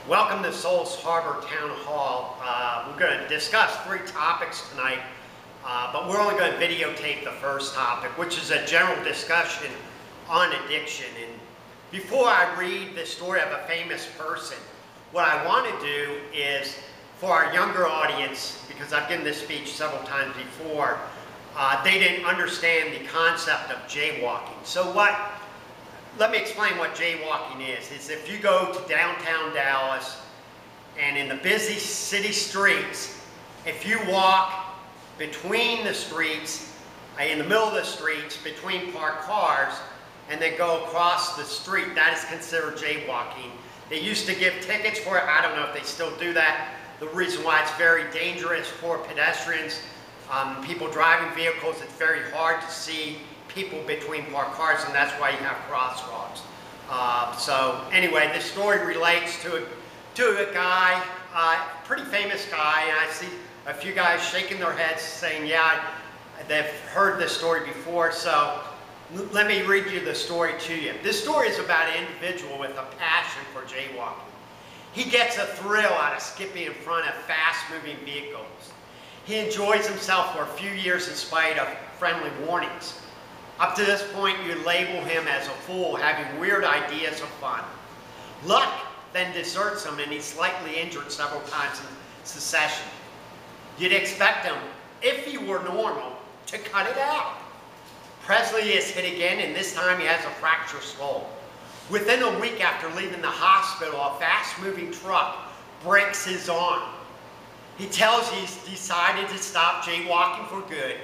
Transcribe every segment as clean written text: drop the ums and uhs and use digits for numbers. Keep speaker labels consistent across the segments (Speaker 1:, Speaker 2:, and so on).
Speaker 1: Welcome to Souls Harbor Town Hall. We're going to discuss 3 topics tonight, but we're only going to videotape the first topic, which is a general discussion on addiction. And before I read the story of a famous person, what I want to do is, for our younger audience, because I've given this speech several times before, they didn't understand the concept of jaywalking. So let me explain what jaywalking is if you go to downtown Dallas and in the busy city streets, if you walk between the streets, in the middle of the streets, between parked cars, and then go across the street, that is considered jaywalking. They used to give tickets for it. I don't know if they still do that. The reason why it's very dangerous for pedestrians, people driving vehicles, it's very hard to see people between parked cars, and that's why you have crosswalks. So anyway, this story relates to a guy, pretty famous guy, and I see a few guys shaking their heads saying, yeah, they've heard this story before. So let me read you the story to you. This story is about an individual with a passion for jaywalking. He gets a thrill out of skipping in front of fast-moving vehicles. He enjoys himself for a few years in spite of friendly warnings. Up to this point, you label him as a fool, having weird ideas of fun. Luck then deserts him, and he's slightly injured several times in succession. You'd expect him, if he were normal, to cut it out. Presley is hit again, and this time he has a fractured skull. Within a week after leaving the hospital, a fast-moving truck breaks his arm. He tells he's decided to stop jaywalking for good,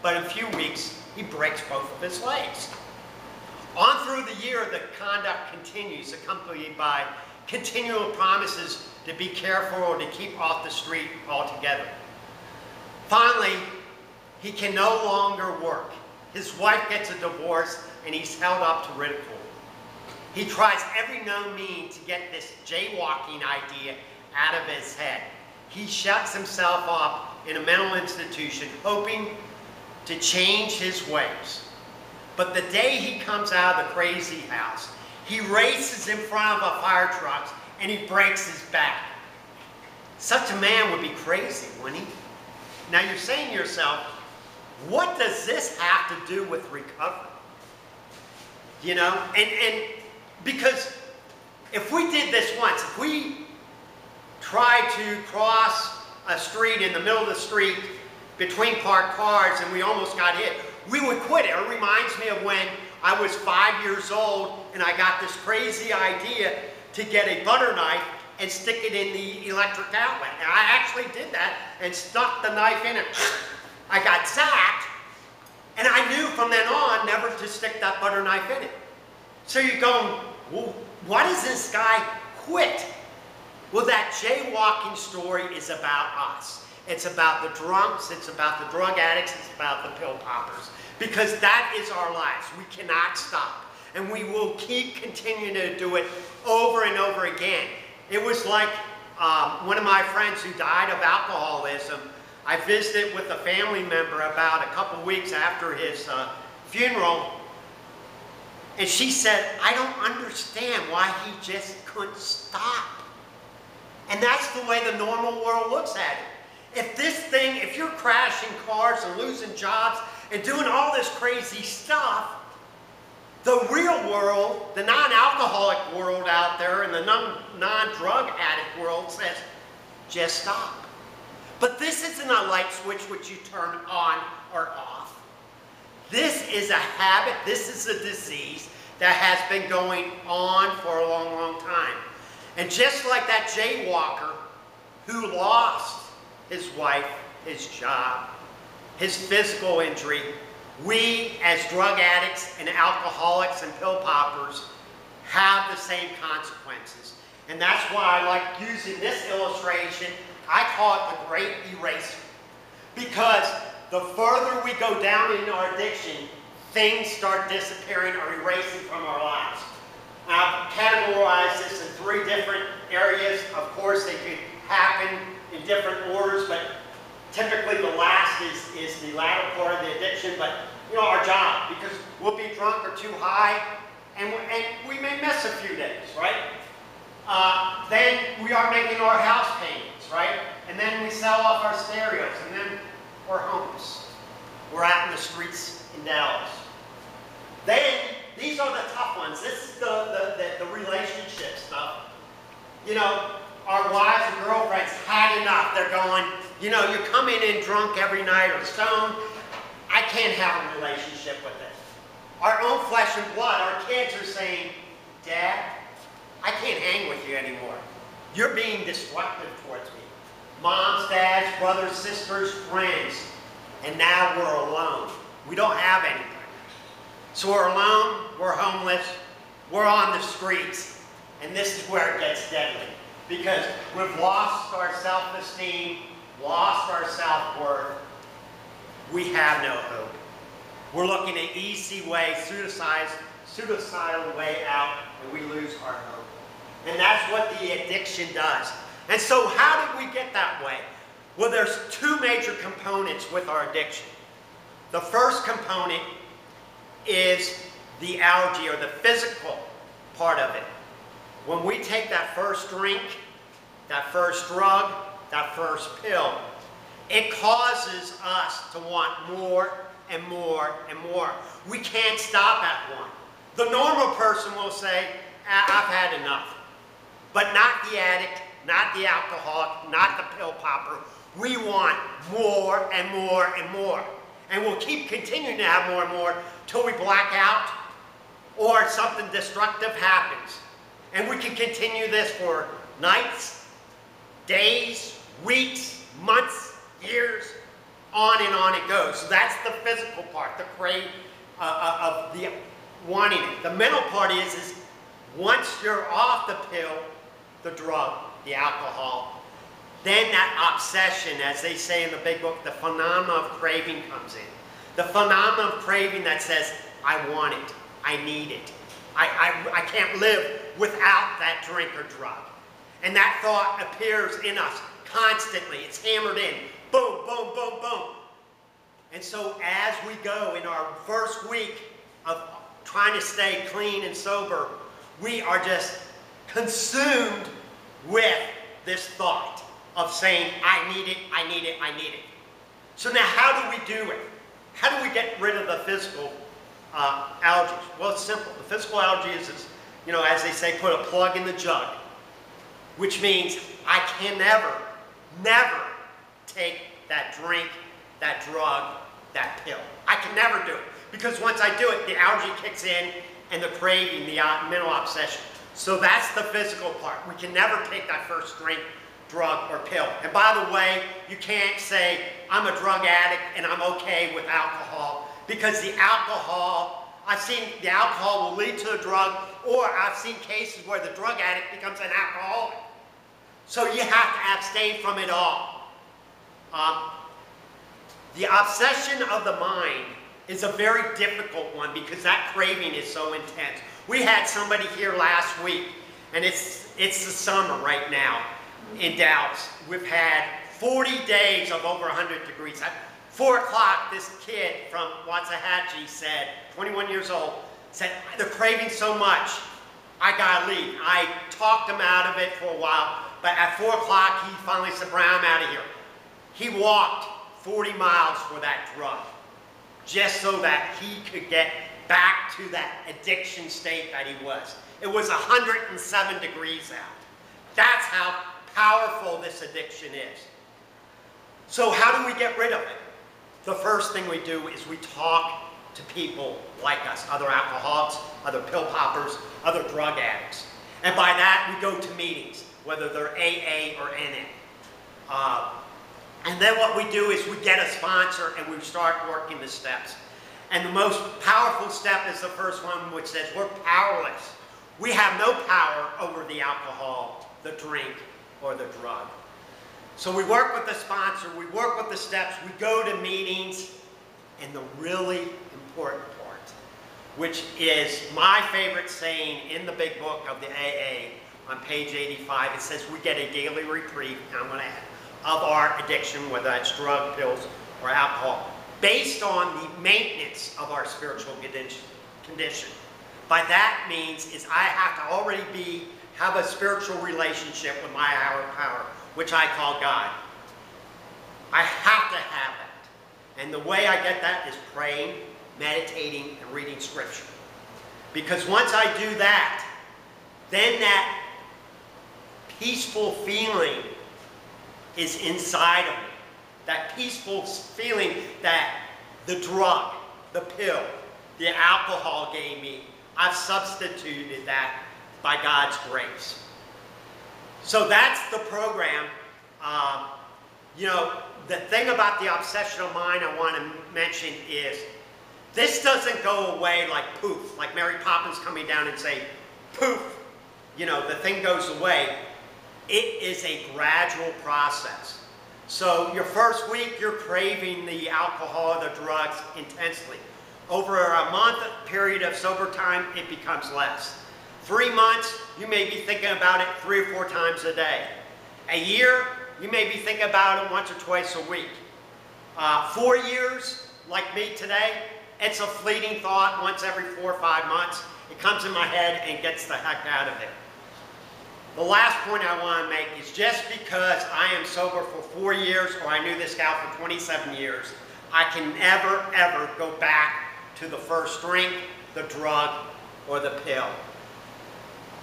Speaker 1: but in a few weeks, he breaks both of his legs. On through the year, the conduct continues, accompanied by continual promises to be careful or to keep off the street altogether. Finally, he can no longer work. His wife gets a divorce, and he's held up to ridicule. He tries every known means to get this jaywalking idea out of his head. He shuts himself up in a mental institution, hoping to change his ways. But the day he comes out of the crazy house, he races in front of a fire truck and he breaks his back. Such a man would be crazy, wouldn't he? Now you're saying to yourself, what does this have to do with recovery? You know, and because if we did this once, if we tried to cross a street in the middle of the street between parked cars and we almost got hit, we would quit it. It reminds me of when I was 5 years old and I got this crazy idea to get a butter knife and stick it in the electric outlet. And I actually did that and stuck the knife in it. I got zapped, and I knew from then on never to stick that butter knife in it. So you're going, well, why does this guy quit? Well, that jaywalking story is about us. It's about the drunks, it's about the drug addicts, it's about the pill poppers. Because that is our lives. We cannot stop. And we will keep continuing to do it over and over again. It was like one of my friends who died of alcoholism. I visited with a family member about a couple weeks after his funeral. And she said, I don't understand why he just couldn't stop. And that's the way the normal world looks at it. If you're crashing cars and losing jobs and doing all this crazy stuff, the real world, the non-alcoholic world out there and the non-drug addict world says, just stop. But this isn't a light switch which you turn on or off. This is a habit, this is a disease that has been going on for a long, long time. And just like that jaywalker who lost his wife, his job, his physical injury, we as drug addicts and alcoholics and pill poppers have the same consequences. And that's why I like using this illustration. I call it the Great Eraser. Because the further we go down in our addiction, things start disappearing or erasing from our lives. I've categorized this in 3 different areas. Of course, they could happen in different orders, but typically the last is the latter part of the addiction. But you know, our job, because we'll be drunk or too high, and we may miss a few days, right? Then we are making our house payments, right? And then we sell off our stereos, and then we're homeless. We're out in the streets in Dallas. Then, these are the tough ones. This is the relationship stuff. You know, our wives and girlfriends had enough. They're going, you know, you're coming in drunk every night or stoned. I can't have a relationship with it. Our own flesh and blood, our kids are saying, Dad, I can't hang with you anymore. You're being destructive towards me. Moms, dads, brothers, sisters, friends. And now we're alone. We don't have anybody. So we're alone, we're homeless, we're on the streets. And this is where it gets deadly. Because we've lost our self-esteem, lost our self-worth. We have no hope. We're looking at easy way, suicidal way out, and we lose our hope. And that's what the addiction does. And so how did we get that way? Well, there's two major components with our addiction. The first component is the allergy or the physical part of it. When we take that first drink, that first drug, that first pill, it causes us to want more and more and more. We can't stop at one. The normal person will say, I've had enough. But not the addict, not the alcoholic, not the pill popper. We want more and more and more. And we'll keep continuing to have more and more till we black out or something destructive happens. And we can continue this for nights, days, weeks, months, years, on and on it goes. So that's the physical part, the crave of the wanting it. The mental part is once you're off the pill, the drug, the alcohol, then that obsession, as they say in the big book, the phenomenon of craving comes in. The phenomenon of craving that says, I want it, I need it. I can't live without that drink or drug. And that thought appears in us constantly. It's hammered in. Boom, boom, boom, boom. And so as we go in our first week of trying to stay clean and sober, we are just consumed with this thought of saying, I need it, I need it, I need it. So now how do we do it? How do we get rid of the physical allergies? Well, it's simple. The physical allergy is, you know, as they say, put a plug in the jug, which means I can never take that drink, that drug, that pill. I can never do it. Because once I do it, the allergy kicks in and the craving, the mental obsession. So that's the physical part. We can never take that first drink, drug, or pill. And by the way, you can't say, I'm a drug addict and I'm okay with alcohol, because the alcohol, I've seen the alcohol will lead to a drug, or I've seen cases where the drug addict becomes an alcoholic. So you have to abstain from it all. The obsession of the mind is a very difficult one because that craving is so intense. We had somebody here last week, and it's the summer right now in Dallas. We've had 40 days of over 100 degrees. At 4 o'clock, this kid from Waxahachie said, 21 years old, said, they're craving so much, I gotta leave. I talked him out of it for a while, but at 4 o'clock, he finally said, Brian, I'm out of here. He walked 40 miles for that drug, just so that he could get back to that addiction state that he was. It was 107 degrees out. That's how powerful this addiction is. So how do we get rid of it? The first thing we do is we talk to people like us, other alcoholics, other pill poppers, other drug addicts. And by that, we go to meetings, whether they're AA or NA. And then what we do is we get a sponsor and we start working the steps. And the most powerful step is the first one, which says we're powerless. We have no power over the alcohol, the drink, or the drug. So we work with the sponsor, we work with the steps, we go to meetings, and the really important part, which is my favorite saying in the big book of the AA on page 85, it says we get a daily reprieve, I'm going to add, of our addiction, whether that's drug, pills, or alcohol, based on the maintenance of our spiritual condition. By that means is I have to already be have a spiritual relationship with my higher power, which I call God. I have to have that. And the way I get that is praying, meditating, and reading scripture. Because once I do that, then that peaceful feeling is inside of me. That peaceful feeling that the drug, the pill, the alcohol gave me, I've substituted that by God's grace. So that's the program. You know, the thing about the obsessional mind I want to mention is this doesn't go away like poof, like Mary Poppins coming down and say, poof, you know, the thing goes away. It is a gradual process. So your first week, you're craving the alcohol or the drugs intensely. Over a month period of sober time, it becomes less. 3 months, you may be thinking about it 3 or 4 times a day. A year, you may be thinking about it once or twice a week. 4 years, like me today, it's a fleeting thought once every 4 or 5 months. It comes in my head and gets the heck out of it. The last point I want to make is just because I am sober for 4 years or I knew this gal for 27 years, I can never, ever go back to the first drink, the drug, or the pill.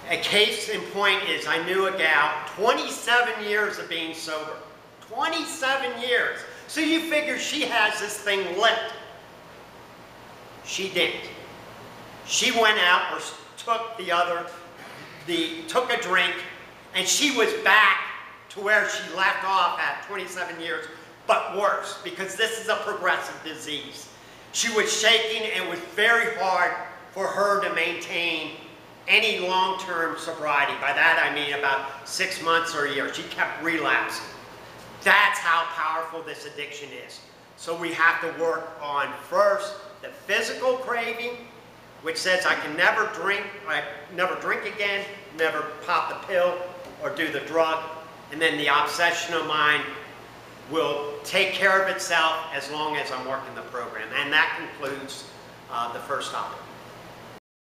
Speaker 1: A case in point is I knew a gal, 27 years of being sober. 27 years. So you figure she has this thing licked. She didn't. She went out or took a drink, and she was back to where she left off at 27 years, but worse, because this is a progressive disease. She was shaking, and it was very hard for her to maintain any long-term sobriety. By that I mean about 6 months or a year. She kept relapsing. That's how powerful this addiction is. So we have to work on first the physical craving, which says I can never drink again, never pop the pill or do the drug, and then the obsessional mind will take care of itself as long as I'm working the program. And that concludes the first topic.